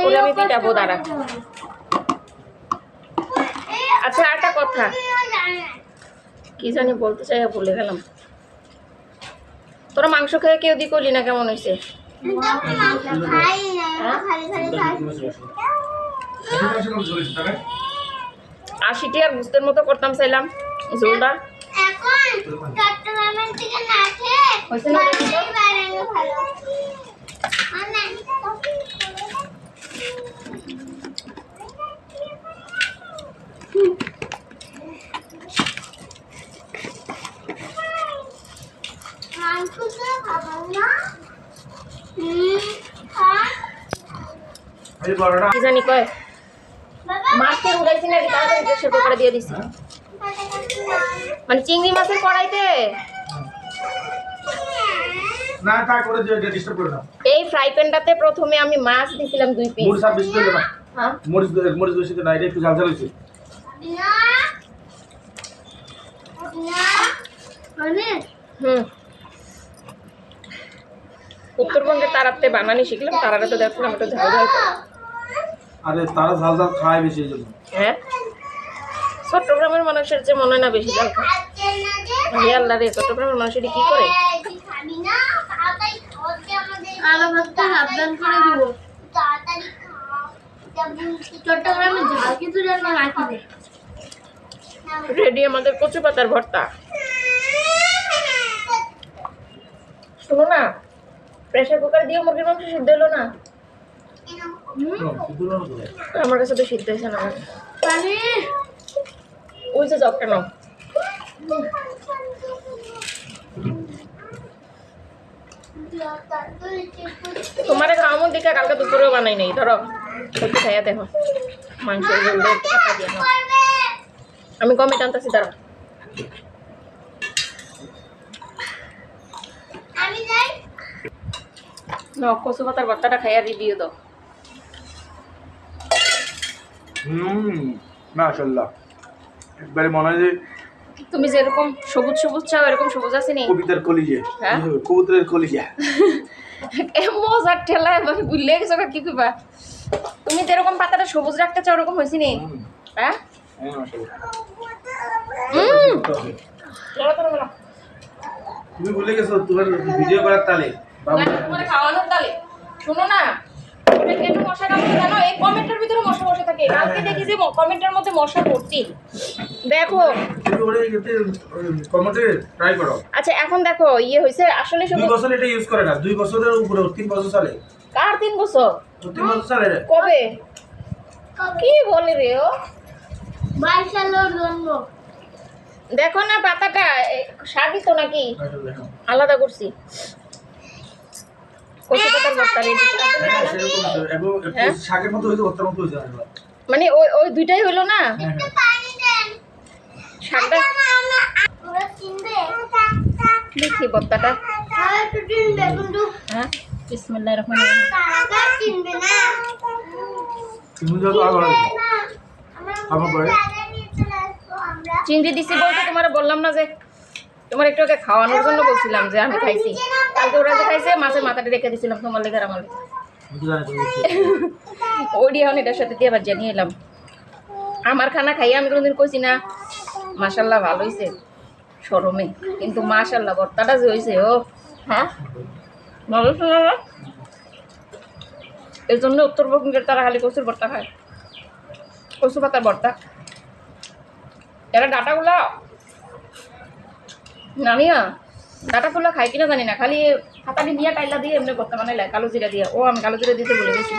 ওরে আমি পিটাবো দাঁড়া। আচ্ছা একটা কথা কি জানি বলতে চাই ভুলে গেলাম। তোরা মাংস খেয়ে কেউ দি করলি না কেমন হয়েছে? আশিটি আর বুঝতের মতো করতাম চাইলাম ঝোলটা কি জানি কয় মাছকে উড়াইছি নাকি তাড়াতাড়ি প্রেসার কুকারে দিয়ে দিছি। মানে চিংড়ি মাছের কড়াইতে না তা করে যে ডিস্টার্ব করে না। এই ফ্রাই প্যানটাতে প্রথমে আমি মাছ দিছিলাম 2 পিস। মরিচ আর বেশি দিলে না। হ্যাঁ মরিচ বেশি দিলে না, এটা একটু ঝাল ঝাল হইছে। উত্তরবঙ্গে তারাতে বানানি শিখলাম, তারাটা তো দেখলাম একটু ঝাল ঝাল। আরে তারা ঝাল ঝাল খায় বেশি এই জন্য। হ্যাঁ চট্টগ্রামের মানুষের যে মনে হয় না বেশি ঝাল খায়। আল্লাহ রে, চট্টগ্রামের মানুষের কি করে? রেডি আমাদের কচু পাতার ভর্তা। শোনো না, প্রেসার কুকার দিয়ে মুরগির মাংস সিদ্ধ হলো না? আমার কাছে তো সিদ্ধ হয়েছে না। ওই যে জবটা নাও। তোমারে খাওয়ানোর দিকে কালকে দুপুরেও বানাই নাই, ধরো একটু খাইয়া দেখো মাংস দিয়ে। আমি কমে টানতেছি, ধরো কচু পাতার ভর্তাটা খাইয়া রিভিউ দাও। মাশাআল্লাহ, একবারে মনে হয় যে তুমি যেরকম সবুজ সবুজ চাও এরকম সবুজ আছে নি। কবিতার কলিজা। হ্যাঁ কবুতরের কলিজা। এ মজার ঠেলায় মানে ভুলে গেছো কি কইবা? তুমি যেরকম পাতাটা সবুজ রাখতে চাও ওরকম হইছি নি? হ্যাঁ তুমি ভুলে গেছো তোমার ভিডিও করার তালে, তোমার খাওয়ানোর তালে। শোনো না, এটা কেন মশা কামড়ে জানো? এই কমেন্টের ভিতরে মশা বসে থাকে। কালকে দেখি যে কমেন্টের মধ্যে মশা ভর্তি। দেখো কমেন্টে ট্রাই করো। আচ্ছা এখন দেখো ইয়ে হইছে আসলে 2 বছর এটা ইউজ করে না, 2 বছরের উপরে, 3 বছর চলে। কার 3 বছর? 3 বছর চলে রে। কবে কি বলে রে ও? 22 সালের জন্ম। দেখো না পাতাটা শাড়ি তো নাকি আলাদা করছি। কচু পাতার ভর্তা রেডি। শাকের মতো হইছে, ভর্তার মতো হইছে। মানে ওই ওই দুইটাই হলো না? শাকটা ওরা চিনবে। দেখি ভর্তাটা। আর একটু চিনবে কিন্তু হ্যাঁ বিসমিল্লাহির রহমানির রহিম। তারা চিনবে না। তুমি যত আর ভালো হইছে। আমার পরে চিংড়ি দিছি বলতে তোমার বললাম না যে তোমার একটু আগে খাওয়ানোর জন্য বলছিলাম যে আমি খাইছি। কালকে ওরা যে খাইছে মাছের মাথাটা রেখে দিছিলাম তোমার লেগে আর আমার লেগে। ওই এখন এটার সাথে দিয়ে আবার জানিয়ে এলাম। আমার খানা খাইয়ে আমি কোনোদিন কইছি না মাশাল্লাহ ভালো হয়েছে শরমে, কিন্তু মাশাল্লাহ ভর্তাটা যে হয়েছে ও হ্যাঁ ভালো শোনা। এর জন্য উত্তরবঙ্গের তারা খালি কচুর ভর্তা খায়, কচু পাতার ভর্তা। এরা ডাটাগুলা নামিয়া ডাটাগুলা খাই কিনা জানি না, খালি হাতানি দিয়ে টাইলা দিয়ে এমনি ভর্তা বানাইলে কালো জিরা দিয়ে। ও আমি কালো জিরা দিতে বলে গেছি।